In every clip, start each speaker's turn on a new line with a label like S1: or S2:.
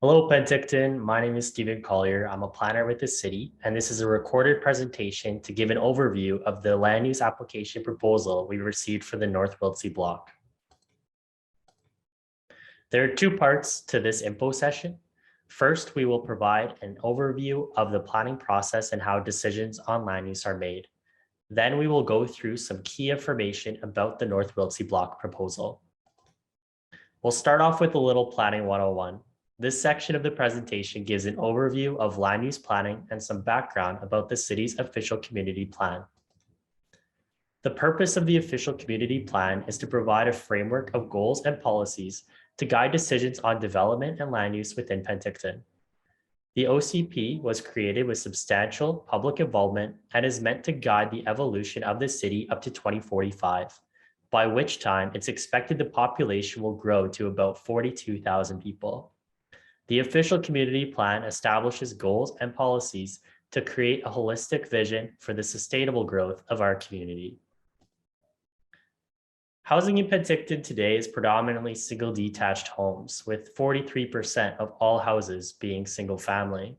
S1: Hello, Penticton. My name is Stephen Collier. I'm a planner with the city, and this is a recorded presentation to give an overview of the land use application proposal we received for the North Wiltse block. There are two parts to this info session. First, we will provide an overview of the planning process and how decisions on land use are made. Then we will go through some key information about the North Wiltse block proposal. We'll start off with a little planning 101. This section of the presentation gives an overview of land use planning and some background about the city's official community plan. The purpose of the official community plan is to provide a framework of goals and policies to guide decisions on development and land use within Penticton. The OCP was created with substantial public involvement and is meant to guide the evolution of the city up to 2045, by which time it's expected the population will grow to about 42,000 people. The official community plan establishes goals and policies to create a holistic vision for the sustainable growth of our community. Housing in Penticton today is predominantly single detached homes, with 43% of all houses being single family.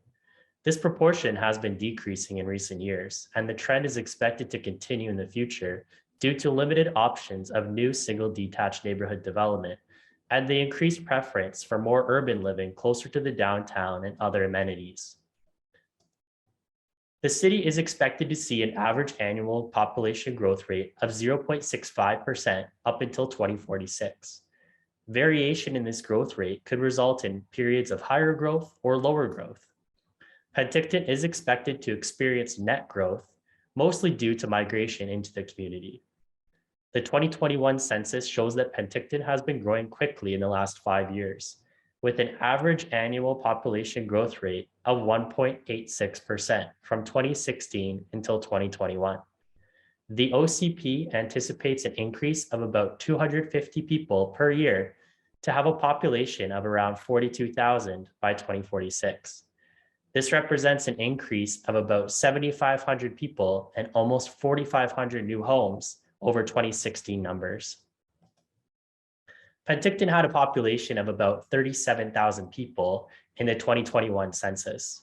S1: This proportion has been decreasing in recent years, and the trend is expected to continue in the future due to limited options of new single detached neighborhood development and the increased preference for more urban living closer to the downtown and other amenities. The city is expected to see an average annual population growth rate of 0.65% up until 2046. Variation in this growth rate could result in periods of higher growth or lower growth. Penticton is expected to experience net growth, mostly due to migration into the community. The 2021 census shows that Penticton has been growing quickly in the last 5 years, with an average annual population growth rate of 1.86% from 2016 until 2021. The OCP anticipates an increase of about 250 people per year to have a population of around 42,000 by 2046. This represents an increase of about 7,500 people and almost 4,500 new homes over 2016 numbers. Penticton had a population of about 37,000 people in the 2021 census.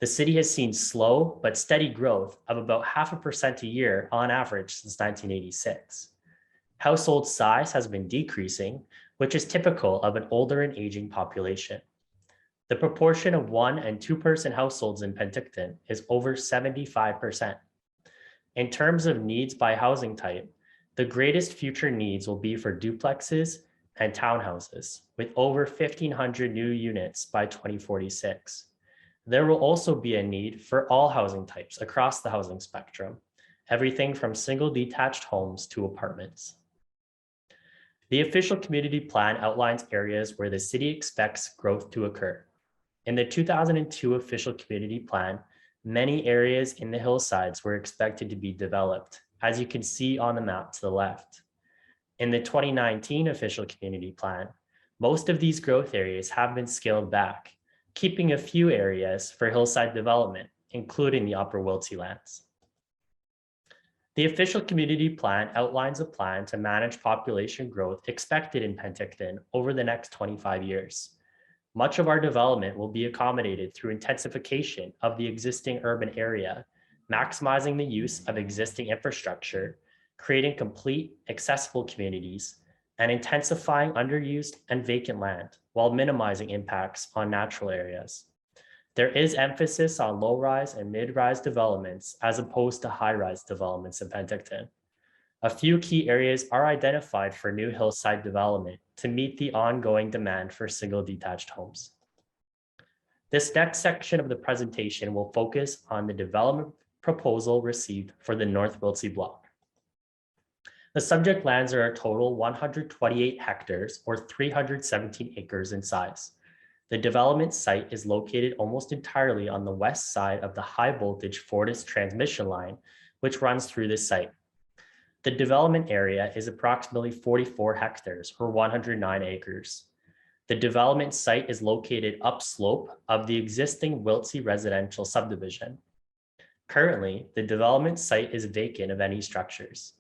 S1: The city has seen slow but steady growth of about 0.5% a year on average since 1986. Household size has been decreasing, which is typical of an older and aging population. The proportion of 1- and 2-person households in Penticton is over 75%. In terms of needs by housing type, the greatest future needs will be for duplexes and townhouses, with over 1,500 new units by 2046. There will also be a need for all housing types across the housing spectrum, everything from single detached homes to apartments. The official community plan outlines areas where the city expects growth to occur. In the 2002 official community plan, many areas in the hillsides were expected to be developed, as you can see on the map to the left. In the 2019 official community plan, most of these growth areas have been scaled back, keeping a few areas for hillside development, including the Upper Wiltse lands. The official community plan outlines a plan to manage population growth expected in Penticton over the next 25 years. Much of our development will be accommodated through intensification of the existing urban area, maximizing the use of existing infrastructure, creating complete, accessible communities, and intensifying underused and vacant land while minimizing impacts on natural areas. There is emphasis on low-rise and mid-rise developments as opposed to high-rise developments in Penticton. A few key areas are identified for new hillside development to meet the ongoing demand for single detached homes. This next section of the presentation will focus on the development proposal received for the North Wiltse block. The subject lands are a total 128 hectares or 317 acres in size. The development site is located almost entirely on the west side of the high voltage Fortis transmission line, which runs through this site. The development area is approximately 44 hectares or 109 acres. The development site is located upslope of the existing Wiltse residential subdivision. Currently, the development site is vacant of any structures.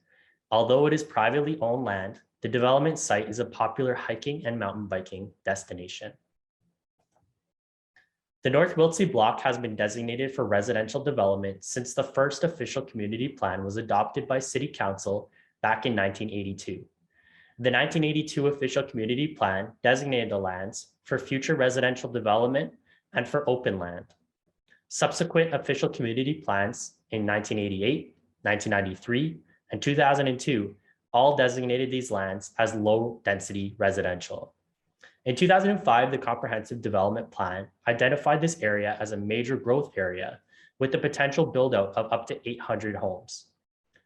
S1: Although it is privately owned land, the development site is a popular hiking and mountain biking destination. The North Wiltse block has been designated for residential development since the first official community plan was adopted by City Council back in 1982. The 1982 official community plan designated the lands for future residential development and for open land. Subsequent official community plans in 1988, 1993, and 2002 all designated these lands as low-density residential. In 2005, the Comprehensive Development Plan identified this area as a major growth area with the potential build-out of up to 800 homes.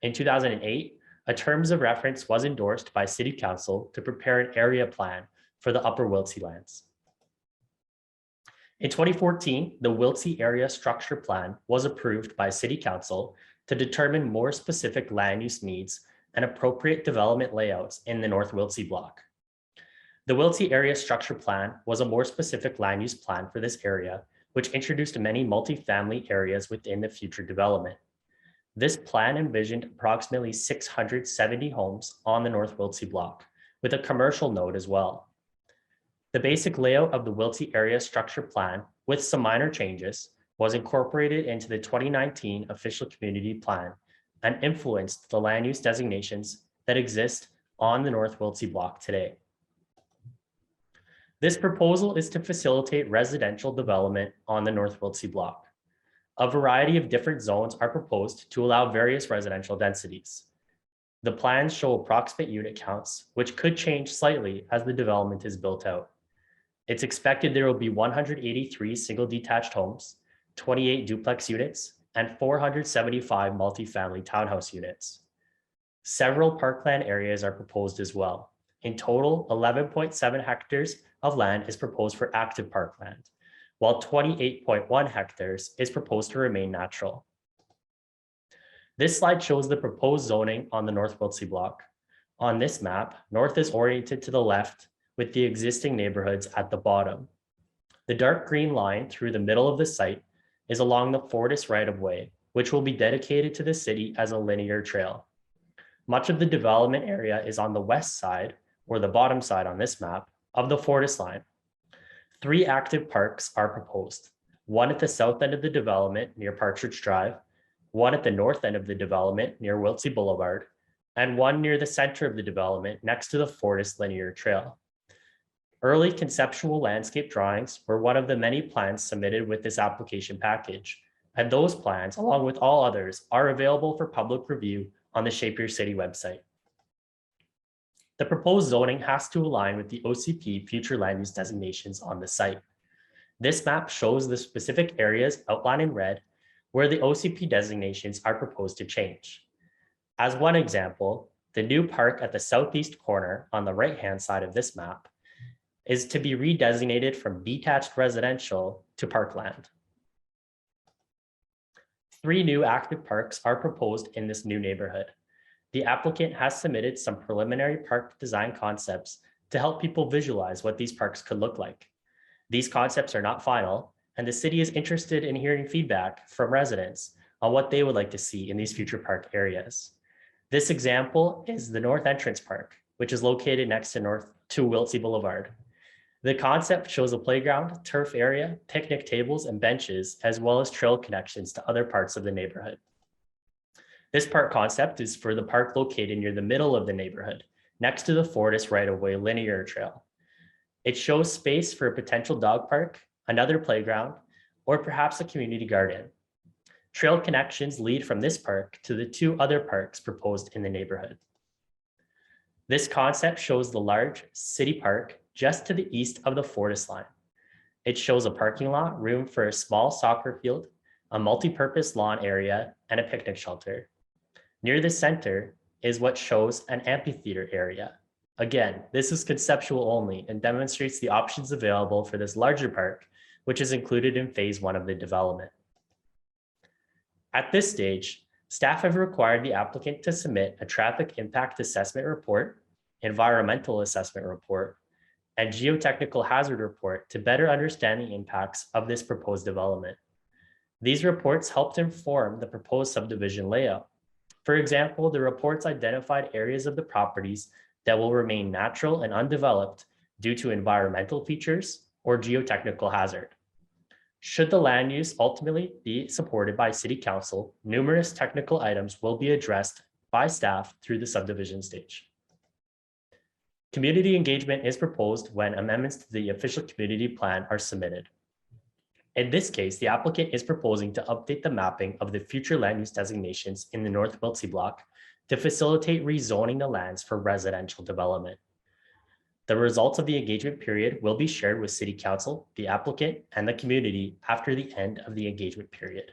S1: In 2008, a terms of reference was endorsed by City Council to prepare an area plan for the Upper Wiltse lands. In 2014, the Wiltse Area Structure Plan was approved by City Council to determine more specific land use needs and appropriate development layouts in the North Wiltse block. The Wiltse Area Structure Plan was a more specific land use plan for this area, which introduced many multifamily areas within the future development. This plan envisioned approximately 670 homes on the North Wiltse block, with a commercial node as well. The basic layout of the Wiltse Area Structure Plan, with some minor changes, was incorporated into the 2019 official community plan and influenced the land use designations that exist on the North Wiltse block today. This proposal is to facilitate residential development on the North Wiltse block. A variety of different zones are proposed to allow various residential densities. The plans show approximate unit counts, which could change slightly as the development is built out. It's expected there will be 183 single detached homes, 28 duplex units, and 475 multifamily townhouse units. Several parkland areas are proposed as well. In total, 11.7 hectares of land is proposed for active parkland, while 28.1 hectares is proposed to remain natural. This slide shows the proposed zoning on the North Wiltse block. On this map, north is oriented to the left with the existing neighborhoods at the bottom. The dark green line through the middle of the site is along the Fortis right-of-way, which will be dedicated to the city as a linear trail. Much of the development area is on the west side, or the bottom side on this map, of the Fortis line. 3 active parks are proposed, one at the south end of the development near Partridge Drive, one at the north end of the development near Wiltse Boulevard, and one near the center of the development next to the Fortis linear trail. Early conceptual landscape drawings were one of the many plans submitted with this application package, and those plans, along with all others, are available for public review on the Shape Your City website. The proposed zoning has to align with the OCP future land use designations on the site. This map shows the specific areas outlined in red where the OCP designations are proposed to change. As one example, the new park at the southeast corner on the right-hand side of this map is to be redesignated from detached residential to parkland. 3 new active parks are proposed in this new neighborhood. The applicant has submitted some preliminary park design concepts to help people visualize what these parks could look like. These concepts are not final, and the city is interested in hearing feedback from residents on what they would like to see in these future park areas. This example is the North Entrance Park, which is located next to Wiltse Boulevard. The concept shows a playground, turf area, picnic tables and benches, as well as trail connections to other parts of the neighborhood. This park concept is for the park located near the middle of the neighborhood, next to the Fortis right-of-way linear trail. It shows space for a potential dog park, another playground, or perhaps a community garden. Trail connections lead from this park to the 2 other parks proposed in the neighborhood. This concept shows the large city park just to the east of the Fortis line. It shows a parking lot, room for a small soccer field, a multi-purpose lawn area, and a picnic shelter. Near the center is what shows an amphitheater area. Again, this is conceptual only and demonstrates the options available for this larger park, which is included in phase 1 of the development. At this stage, staff have required the applicant to submit a traffic impact assessment report, environmental assessment report, and geotechnical hazard report to better understand the impacts of this proposed development. These reports helped inform the proposed subdivision layout. For example, the reports identified areas of the properties that will remain natural and undeveloped due to environmental features or geotechnical hazard. Should the land use ultimately be supported by City Council, numerous technical items will be addressed by staff through the subdivision stage. Community engagement is proposed when amendments to the official community plan are submitted. In this case, the applicant is proposing to update the mapping of the future land use designations in the North Wiltse block to facilitate rezoning the lands for residential development. The results of the engagement period will be shared with City Council, the applicant, and the community after the end of the engagement period.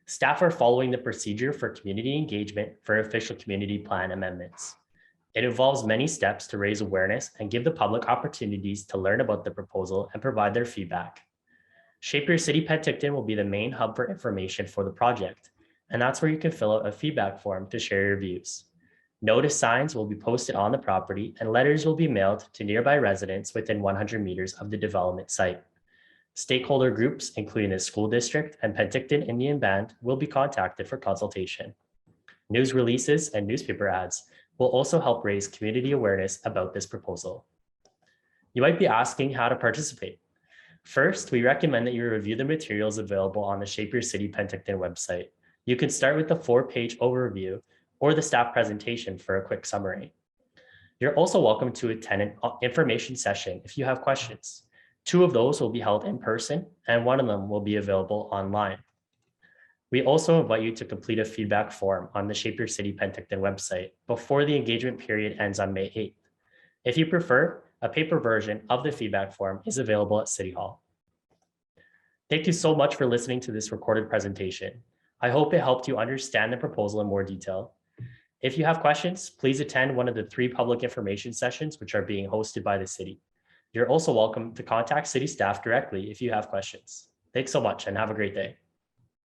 S1: Staff are following the procedure for community engagement for official community plan amendments. It involves many steps to raise awareness and give the public opportunities to learn about the proposal and provide their feedback. Shape Your City Penticton will be the main hub for information for the project, and that's where you can fill out a feedback form to share your views. Notice signs will be posted on the property and letters will be mailed to nearby residents within 100 meters of the development site. Stakeholder groups, including the school district and Penticton Indian Band, will be contacted for consultation. News releases and newspaper ads will also help raise community awareness about this proposal. You might be asking how to participate. First, we recommend that you review the materials available on the Shape Your City Penticton website. You can start with the 4-page overview or the staff presentation for a quick summary. You're also welcome to attend an information session if you have questions. 2 of those will be held in person and 1 of them will be available online. We also invite you to complete a feedback form on the Shape Your City Penticton website before the engagement period ends on May 8th. If you prefer, a paper version of the feedback form is available at City Hall. Thank you so much for listening to this recorded presentation. I hope it helped you understand the proposal in more detail. If you have questions, please attend one of the 3 public information sessions which are being hosted by the city. You're also welcome to contact city staff directly if you have questions. Thanks so much and have a great day.